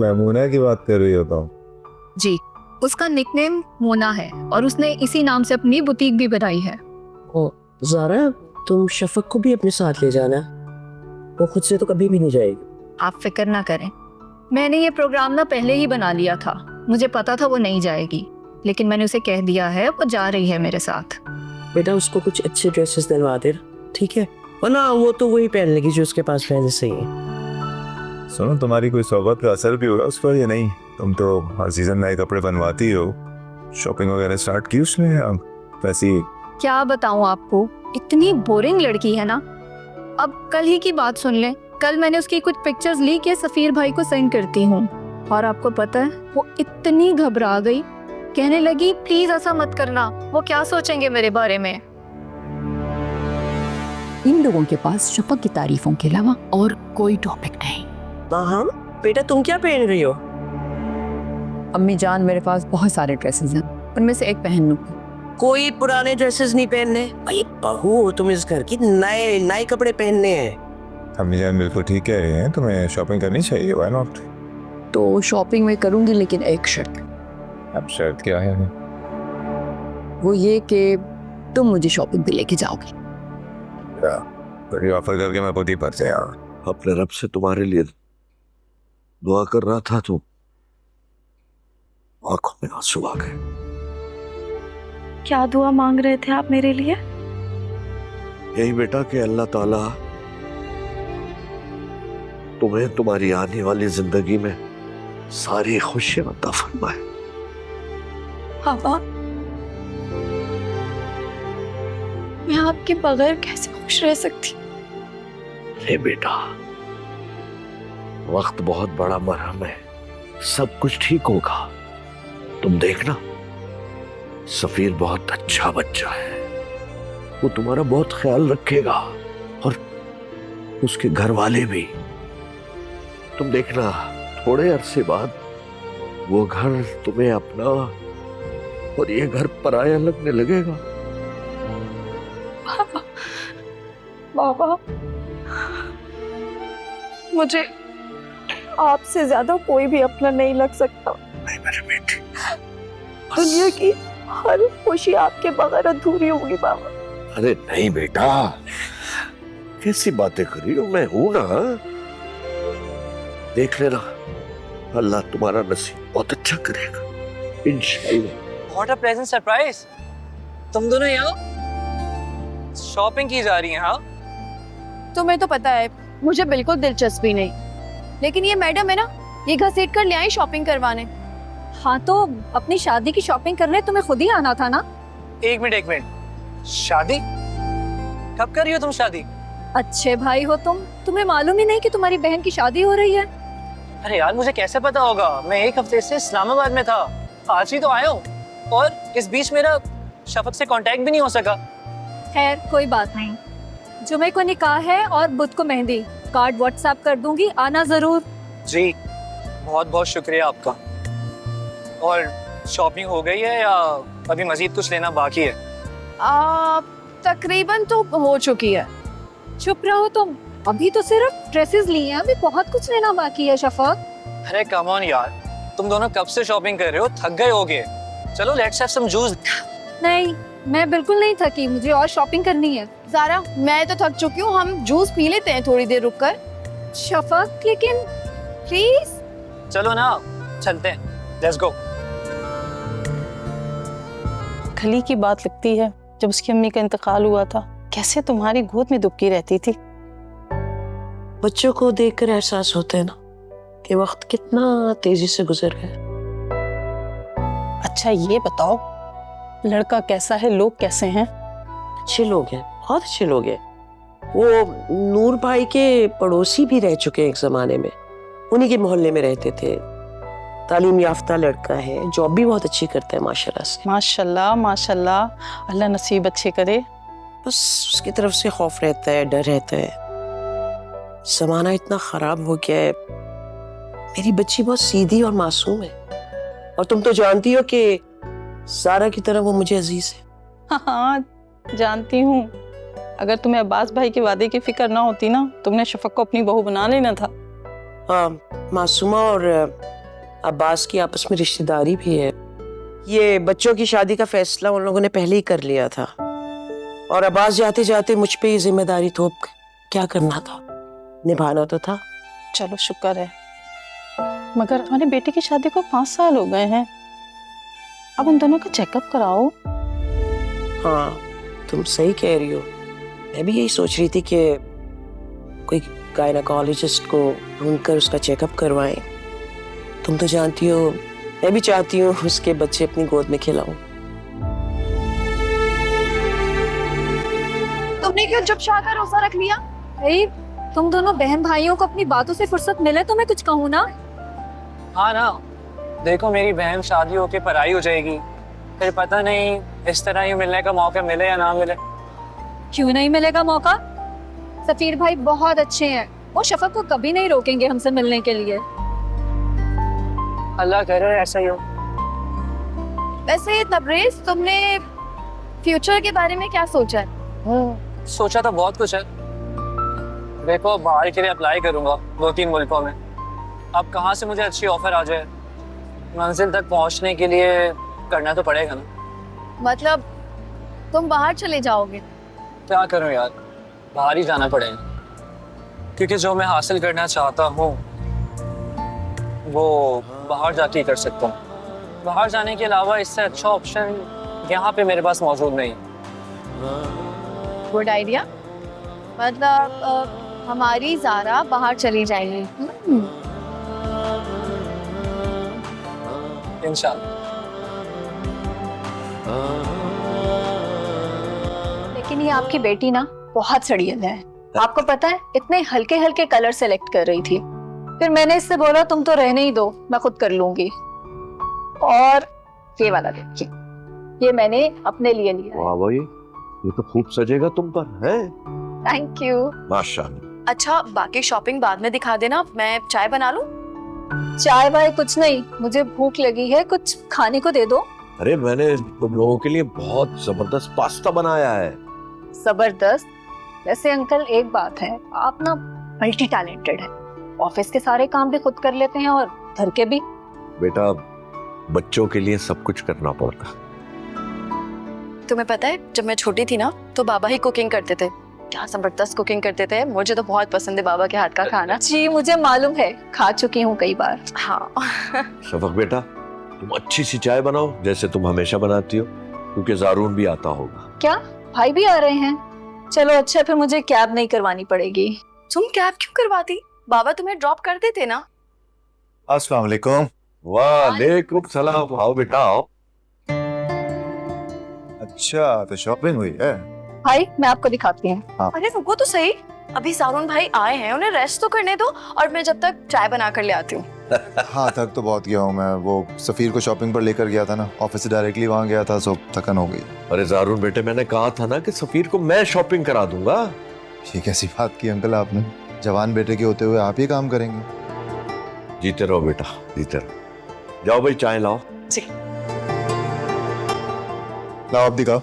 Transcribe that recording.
मैमूना की बात कर रही होता हूँ। जी, उसका निकनेम मोना है और उसने इसी नाम से अपनी बुटीक भी बनाई है। ओ ज़ारा, तुम शफक को भी अपने साथ ले जाना, वो खुद से तो कभी भी नहीं जाएगी। आप फिक्र ना करें, मैंने ये प्रोग्राम ना पहले ही बना लिया था। मुझे पता था वो नहीं जाएगी, लेकिन मैंने उसे कह दिया है वो जा रही है मेरे साथ। बेटा उसको कुछ अच्छे ड्रेसेस दिलवा दे, ठीक है, वरना वो तो वही पहन लेगी जो उसके पास पहले से ही है। सुनो, तुम्हारी कोई सोबत का असर भी होगा उस पर या नहीं? तुम तो हर सीजन नए कपड़े बनवाती हो। शॉपिंग वगैरह स्टार्ट की उसने वैसी? क्या बताऊं आपको, इतनी बोरिंग लड़की है ना। अब कल ही की बात सुन लें, कल मैंने उसकी कुछ पिक्चर्स ली के सफीर भाई को सेंड करती हूँ, और आपको पता है वो इतनी घबरा गई, कहने लगी प्लीज ऐसा मत करना, वो क्या सोचेंगे मेरे बारे में। इन लोगों के पास शफक की तारीफों के अलावा और कोई टॉपिक नहीं। हाँ बेटा, तुम क्या पहन रही हो? अम्मी जान, मेरे पास बहुत सारे ड्रेसेस हैं, उनमें से एक पहन लूंगी। कोई पुराने ड्रेसेस नहीं पहनने भाई, बहू तुम इस घर की, नए नए कपड़े पहनने हैं। अम्मी जान बिल्कुल ठीक कह रही हैं, तुम्हें शॉपिंग करनी चाहिए, व्हाई नॉट? तो शॉपिंग में करूंगी, लेकिन एक शर्त। अब शर्त क्या है? वो ये कि तुम मुझे शॉपिंग पे लेके जाओगे। बड़ी ऑफर करके मैं खुद ही फंस गया। अपने रब से तुम्हारे लिए दुआ कर रहा था तो आंखों में आंसू आ गए। क्या दुआ मांग रहे थे आप मेरे लिए? यही बेटा कि अल्लाह ताला तुम्हें तुम्हारी आने वाली जिंदगी में सारी खुशियां अता फरमाए। पापा, मैं आपके बगैर कैसे खुश रह सकती? अरे बेटा, वक्त बहुत बड़ा मरहम है, सब कुछ ठीक होगा। तुम देखना, सफीर बहुत अच्छा बच्चा है, वो तुम्हारा बहुत ख्याल रखेगा, और उसके घर वाले भी। तुम देखना, थोड़े अरसे बाद वो घर तुम्हें अपना और ये घर पराया लगने लगेगा। पापा, पापा, मुझे आपसे ज्यादा कोई भी अपना नहीं लग सकता। नहीं मेरे बेटी, दुनिया की हर खुशी आपके बगैर अधूरी होगी पापा। अरे नहीं बेटा, कैसी बातें कर रही हो, मैं हूं ना। देख लेना, अल्लाह तुम्हारा नसीब बहुत अच्छा करेगा इंशाअल्लाह। What a pleasant surprise! तुम दोनों यहाँ शॉपिंग की जा रही हैं? हाँ, तुम्हें तो पता है मुझे बिल्कुल दिलचस्पी नहीं, लेकिन ये मैडम है ना, ये घसीट कर ले आई शॉपिंग करवाने। हाँ तो अपनी शादी की शॉपिंग करने तुम्हें खुद ही आना था ना। एक मिनट, शादी कब कर रही हो तुम शादी? अच्छे भाई हो तुम, तुम्हें मालूम ही नहीं कि तुम्हारी बहन की शादी हो रही है। अरे यार, मुझे कैसे पता होगा? मैं एक हफ्ते से इस्लामाबाद में था, आज ही तो आया हूँ, और इस बीच मेरा शफक से कांटेक्ट भी नहीं हो सका। खैर कोई बात नहीं, जुमे को निकाह है और बुध को मेहंदी, कार्ड व्हाट्सएप कर दूंगी, आना जरूर। जी, बहुत बहुत शुक्रिया आपका। और शॉपिंग हो गई है या अभी मजीद कुछ लेना बाकी है? तकरीबन तो हो चुकी है। चुप रहो तुम, अभी तो सिर्फ ड्रेसेस ली हैं, अभी बहुत कुछ लेना बाकी है शफक। अरे कम ऑन यार, तुम दोनों कब से शॉपिंग कर रहे हो, थक गए होगे। चलो लेट्स हैव सम जूस। नहीं, मैं बिल्कुल नहीं थकी, मुझे और शॉपिंग करनी है। ज़ारा, मैं तो थक चुकी हूँ, हम जूस पी लेते हैं थोड़ी देर रुककर। शफक लेकिन प्लीज। चलो ना, चलते हैं, लेट्स गो। खली की बात लगती है, जब उसकी अम्मी का इंतकाल हुआ था, कैसे तुम्हारी गोद में दुबकी रहती थी। बच्चों को देखकर एहसास होता है ना कि वक्त कितना तेजी से गुजर गया। अच्छा ये बताओ, लड़का कैसा है, लोग कैसे हैं? अच्छे लोग हैं, बहुत अच्छे लोग हैं। वो नूर भाई के पड़ोसी भी रह चुके हैं एक जमाने में, उन्हीं के मोहल्ले में रहते थे। तालीम याफ्ता लड़का है, जॉब भी बहुत अच्छी करता है माशाल्लाह से। माशाल्लाह माशाल्लाह, अल्लाह नसीब अच्छे करे। बस उसकी तरफ से खौफ रहता है, डर रहता है। जमाना इतना खराब हो गया है। मेरी बच्ची बहुत सीधी और मासूम है, और तुम तो जानती हो कि सारा की तरह वो मुझे अजीज है। हाँ जानती हूँ, अगर तुम्हें अब्बास भाई के वादे की फिक्र ना होती ना, तुमने शफक को अपनी बहू बना लेना था। हाँ, मासूमा और अब्बास की आपस में रिश्तेदारी भी है। ये बच्चों की शादी का फैसला उन लोगों ने पहले ही कर लिया था और अब्बास जाते जाते मुझ पे ये जिम्मेदारी थोप गए। क्या करना था, निभाना तो था। चलो शुक्र है, मगर हमारे बेटे की शादी को 5 साल हो गए हैं। अब उन दोनों का चेकअप कराओ। हाँ, तुम सही कह रही हो। मैं भी यही सोच रही थी कि कोई गायनेकोलॉजिस्ट को ढूंढकर उसका चेकअप करवाएं। तुम तो जानती हो, मैं भी चाहती हूँ उसके बच्चे अपनी गोद में खिलाऊं। तुमने क्यों चुपचाप कर रोजा रख लिया? भाई तुम दोनों बहन भाइयों को अपनी बातों से फुर्सत मिले तो मैं कुछ कहूँ ना। हाँ ना, देखो मेरी बहन शादी होके पराई हो जाएगी, फिर पता नहीं इस तरह ही मिलने का मौका मिले या ना मिले। क्यों नहीं मिलेगा मौका? सफीर भाई बहुत अच्छे हैं, वो शफक को कभी नहीं रोकेंगे हमसे मिलने के लिए। अल्लाह करे ऐसा ही हो। वैसे तबरेज, तुमने फ्यूचर के बारे में क्या सोचा है? सोचा तो बहुत कुछ है। देखो बाहर के लिए अप्लाई करूंगा 2-3 मुल्कों में। अब कहाँ से मुझे अच्छी ऑफर आ जाए, मंजिल तक पहुंचने के लिए करना तो पड़ेगा ना। मतलब तुम बाहर चले जाओगे? क्या करूं यार, बाहर ही जाना पड़ेगा, क्योंकि जो मैं हासिल करना चाहता हूँ वो बाहर जाके ही कर सकता हूँ। बाहर जाने के अलावा इससे अच्छा ऑप्शन यहाँ पे मेरे पास मौजूद नहीं। Good idea. मतलब हमारी ज़ारा बाहर चली जाएगी। इंशाल्लाह। लेकिन ये आपकी बेटी ना बहुत सड़ियल है। आपको पता है, इतने हल्के हल्के कलर सेलेक्ट कर रही थी, फिर मैंने इससे बोला तुम तो रहने ही दो, मैं खुद कर लूंगी। और ये वाला देखिए, ये मैंने अपने लिए लिया है। वाह भाई, ये तो खूब सजेगा तुम पर है। Thank you. माशाल्लाह। अच्छा, बाकी शॉपिंग बाद में दिखा देना, मैं चाय बना लूं? चाय वाय कुछ नहीं, मुझे भूख लगी है, कुछ खाने को दे दो। अरे मैंने तुम लोगों के लिए बहुत जबरदस्त पास्ता बनाया है। जबरदस्त? वैसे अंकल एक बात है, आप ना मल्टी टैलेंटेड है। ऑफिस के सारे काम भी खुद कर लेते हैं और घर के भी। बेटा, बच्चों के लिए सब कुछ करना पड़ता। तुम्हें पता है, जब मैं छोटी थी ना तो बाबा ही कुकिंग करते थे। क्या जबरदस्त कुकिंग करते थे, मुझे तो बहुत पसंद है बाबा के हाथ का खाना। जी मुझे मालूम है, खा चुकी हूँ कई बार। हाँ। शफक बेटा, तुम अच्छी सी चाय बनाओ जैसे तुम हमेशा बनाती हो, क्योंकि जारून भी आता होगा। क्या भाई भी आ रहे हैं? चलो अच्छा, फिर मुझे कैब नहीं करवानी पड़ेगी। तुम कैब क्यों करवाती? बाबा तुम्हें ड्रॉप कर देते ना। अस्सलाम वालेकुम। वालेकुम सलाम। आओ बेटा आओ। अच्छा, तो शॉपिंग हुई है? भाई मैं आपको दिखाती हूँ। अरे रुको तो सही, अभी सारून भाई आए हैं, उन्हें रेस्ट तो करने दो, और मैं जब तक चाय बना कर ले आती हूँ। हाँ, थक तो बहुत गया हूँ मैं। वो सफीर को शॉपिंग पर लेकर गया था ना, ऑफिस से डायरेक्टली वहाँ गया था, सो थकन हो गई। अरे जारून बेटे, मैंने कहा था ना कि सफीर को मैं शॉपिंग करा दूंगा। ये कैसी बात की अंकल आपने? जवान बेटे के होते हुए आप ही काम करेंगे? जीते रहो बेटा, जीते रहो। जाओ भाई, चाय लाओ। जी। लाओ, आप दिखाओ।